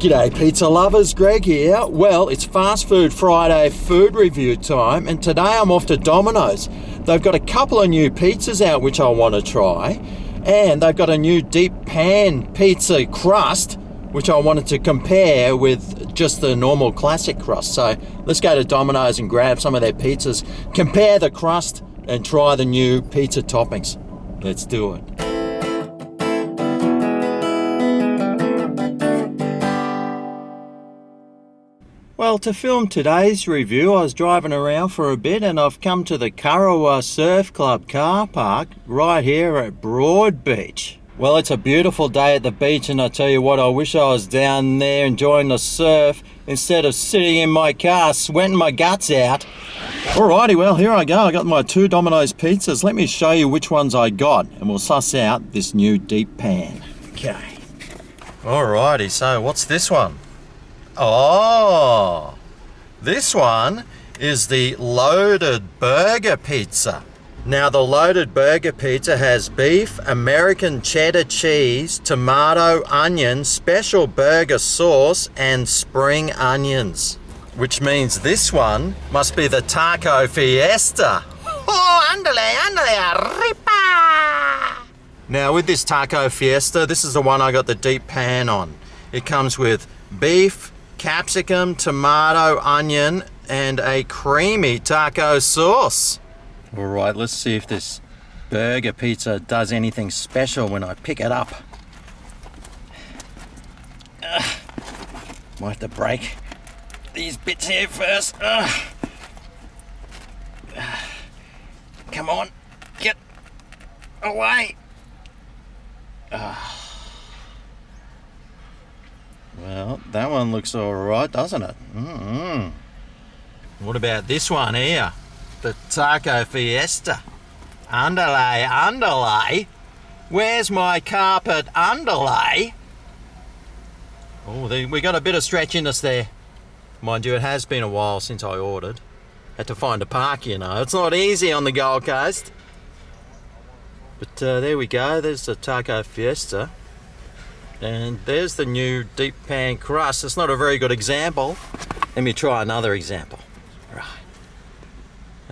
G'day pizza lovers, Greg here. Well, it's Fast Food Friday food review time, and today I'm off to Domino's. They've got a couple of new pizzas out which I want to try, and they've got a new deep pan pizza crust which I wanted to compare with just the normal classic crust. So let's go to Domino's and grab some of their pizzas, compare the crust and try the new pizza toppings. Let's do it. Well, to film today's review, I was driving around for a bit and I've come to the Korowai Surf Club car park right here at Broadbeach. Well, it's a beautiful day at the beach, and I tell you what, I wish I was down there enjoying the surf instead of sitting in my car sweating my guts out. Alrighty, well, here I go. I got my 2 Domino's pizzas. Let me show you which ones I got and we'll suss out this new deep pan. Okay. Alrighty, so what's this one? Oh, this one is the loaded burger pizza. Now, the loaded burger pizza has beef, American cheddar cheese, tomato, onion, special burger sauce, and spring onions. Which means this one must be the Taco Fiesta. Oh, andale, ripa! Now, with this Taco Fiesta, this is the one I got the deep pan on. It comes with beef, capsicum, tomato, onion, and a creamy taco sauce. All right, let's see if this burger pizza does anything special when I pick it up. Might have to break these bits here first. Come on, get away. Well, that one looks all right, doesn't it? What about this one here? The Taco Fiesta. Underlay. Where's my carpet underlay? Oh, we got a bit of stretchiness there. Mind you, it has been a while since I ordered. Had to find a park, you know. It's not easy on the Gold Coast. But there we go. There's the Taco Fiesta. And there's the new deep pan crust. It's not a very good example. Let me try another example. Right.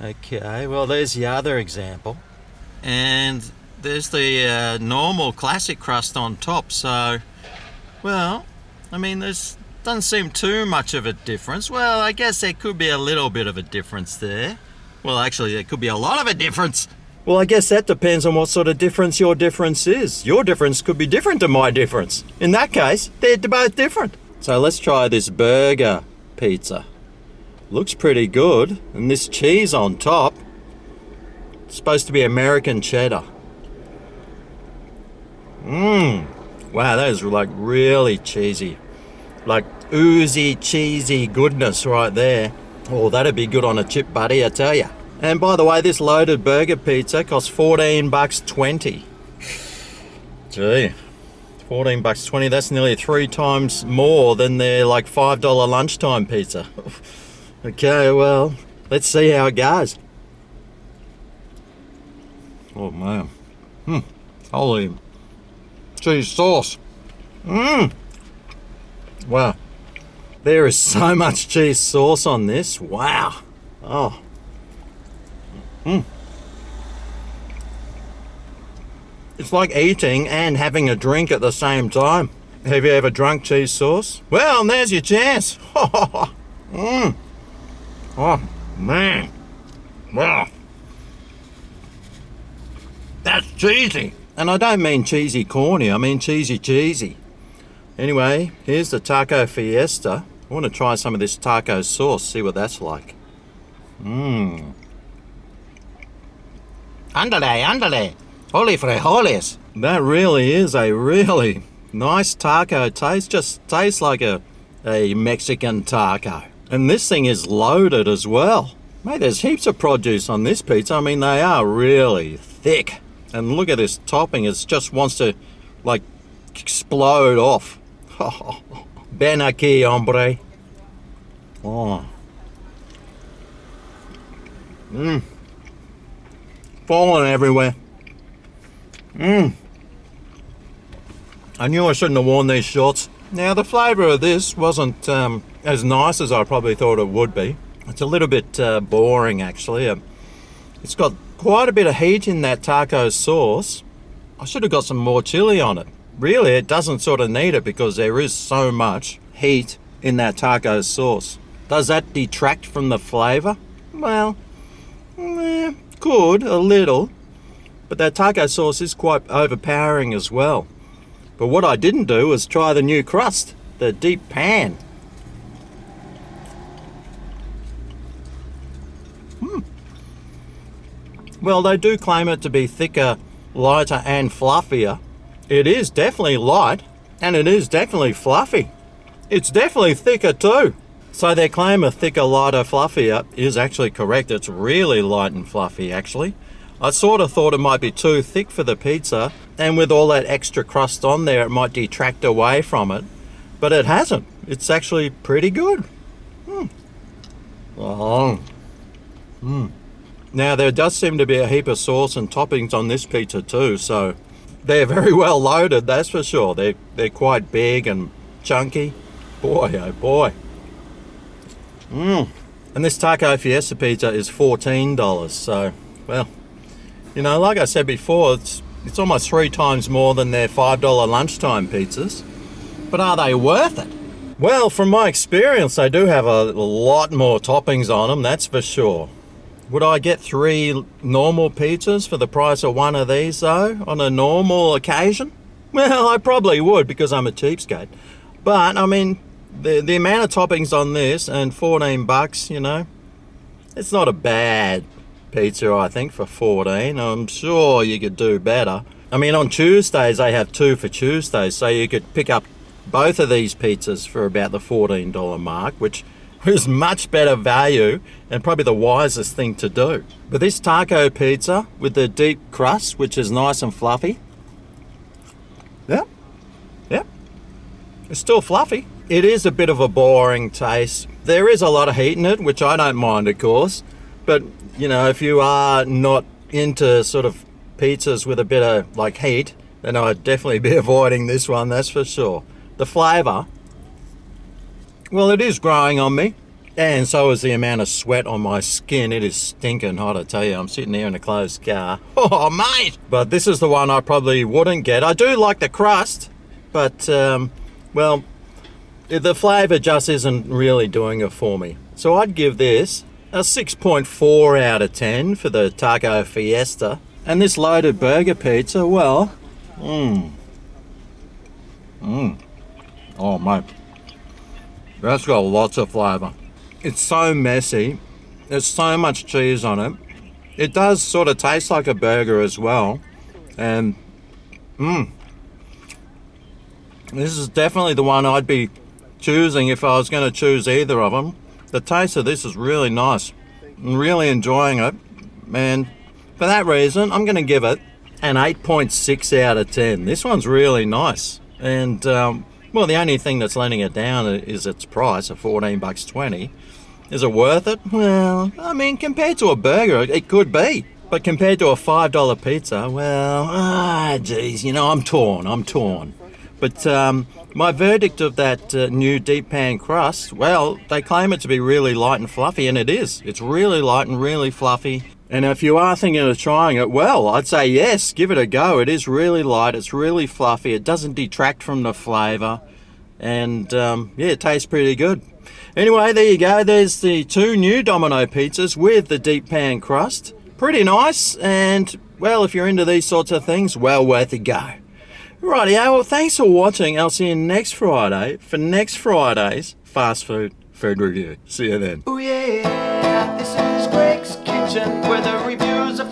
Okay, well, there's the other example. And there's the normal classic crust on top. So, well, I mean, there's doesn't seem too much of a difference. Well, I guess there could be a little bit of a difference there. Well, actually, there could be a lot of a difference. Well, I guess that depends on what sort of difference your difference is. Your difference could be different to my difference. In that case, they're both different. So let's try this burger pizza. Looks pretty good. And this cheese on top, it's supposed to be American cheddar. Wow, that is like really cheesy. Like oozy, cheesy goodness right there. Oh, that'd be good on a chip buddy, I tell ya. And by the way, this loaded burger pizza costs $14.20. Gee, $14.20, that's nearly 3 times more than their like $5 lunchtime pizza. Okay, well, let's see how it goes. Oh man. Holy cheese sauce. Wow. There is so much cheese sauce on this. Wow. Oh. It's like eating and having a drink at the same time. Have you ever drunk cheese sauce? Well, and there's your chance. Oh, man. Wow. That's cheesy. And I don't mean cheesy corny, I mean cheesy. Anyway, here's the Taco Fiesta. I want to try some of this taco sauce, see what that's like. Andale. Holy frijoles. That really is a really nice taco taste. Just tastes like a Mexican taco. And this thing is loaded as well. Mate, there's heaps of produce on this pizza. I mean, they are really thick. And look at this topping. It just wants to, like, explode off. Ben aquí, hombre. Oh. Falling everywhere. I knew I shouldn't have worn these shorts. Now the flavour of this wasn't as nice as I probably thought it would be. It's a little bit boring actually. It's got quite a bit of heat in that taco sauce. I should have got some more chili on it. Really, it doesn't sort of need it because there is so much heat in that taco sauce. Does that detract from the flavour? Well, could, a little. But that taco sauce is quite overpowering as well. But what I didn't do was try the new crust, the deep pan. Well, they do claim it to be thicker, lighter and fluffier. It is definitely light, and it is definitely fluffy. It's definitely thicker too. So their claim of thicker, lighter, fluffier is actually correct. It's really light and fluffy actually. I sort of thought it might be too thick for the pizza, and with all that extra crust on there it might detract away from it, but it hasn't. It's actually pretty good. Now there does seem to be a heap of sauce and toppings on this pizza too, so they're very well loaded, that's for sure. They're quite big and chunky. Boy oh boy. And this Taco Fiesta pizza is $14, so well, you know, like I said before, it's almost 3 times more than their $5 lunchtime pizzas. But are they worth it? Well, from my experience, they do have a lot more toppings on them, that's for sure. Would I get 3 normal pizzas for the price of one of these though, on a normal occasion? Well, I probably would because I'm a cheapskate. But, I mean, the amount of toppings on this and $14, you know, it's not a bad pizza, I think, for 14. I'm sure you could do better. I mean, on Tuesdays they have 2 for Tuesdays, so you could pick up both of these pizzas for about the $14 mark, which is much better value and probably the wisest thing to do. But this taco pizza with the deep crust, which is nice and fluffy, yep, it's still fluffy. It is a bit of a boring taste. There is a lot of heat in it, which I don't mind, of course, but you know, if you are not into sort of pizzas with a bit of like heat, then I'd definitely be avoiding this one, that's for sure. The flavour, well, it is growing on me, and so is the amount of sweat on my skin. It is stinking hot, I tell you. I'm sitting here in a closed car. Oh, mate! But this is the one I probably wouldn't get. I do like the crust, but, well, the flavour just isn't really doing it for me. So I'd give this a 6.4 out of 10 for the Taco Fiesta. And this loaded burger pizza, well, oh mate, that's got lots of flavour. It's so messy. There's so much cheese on it. It does sort of taste like a burger as well. And this is definitely the one I'd be choosing if I was going to choose either of them. The taste of this is really nice. I'm really enjoying it. And for that reason, I'm going to give it an 8.6 out of 10. This one's really nice. And, well, the only thing that's letting it down is its price of $14.20. Is it worth it? Well, I mean, compared to a burger, it could be. But compared to a $5 pizza, well, geez, you know, I'm torn. But my verdict of that new deep pan crust, well, they claim it to be really light and fluffy, and it is. It's really light and really fluffy. And if you are thinking of trying it, well, I'd say yes, give it a go. It is really light, it's really fluffy, it doesn't detract from the flavour, and yeah, it tastes pretty good. Anyway, there you go. There's the 2 new Domino pizzas with the deep pan crust. Pretty nice, and, well, if you're into these sorts of things, well worth a go. Rightio, well, thanks for watching. I'll see you next Friday for next Friday's Fast Food Review. See you then. Oh yeah, this is Greg's Kitchen, where the reviews are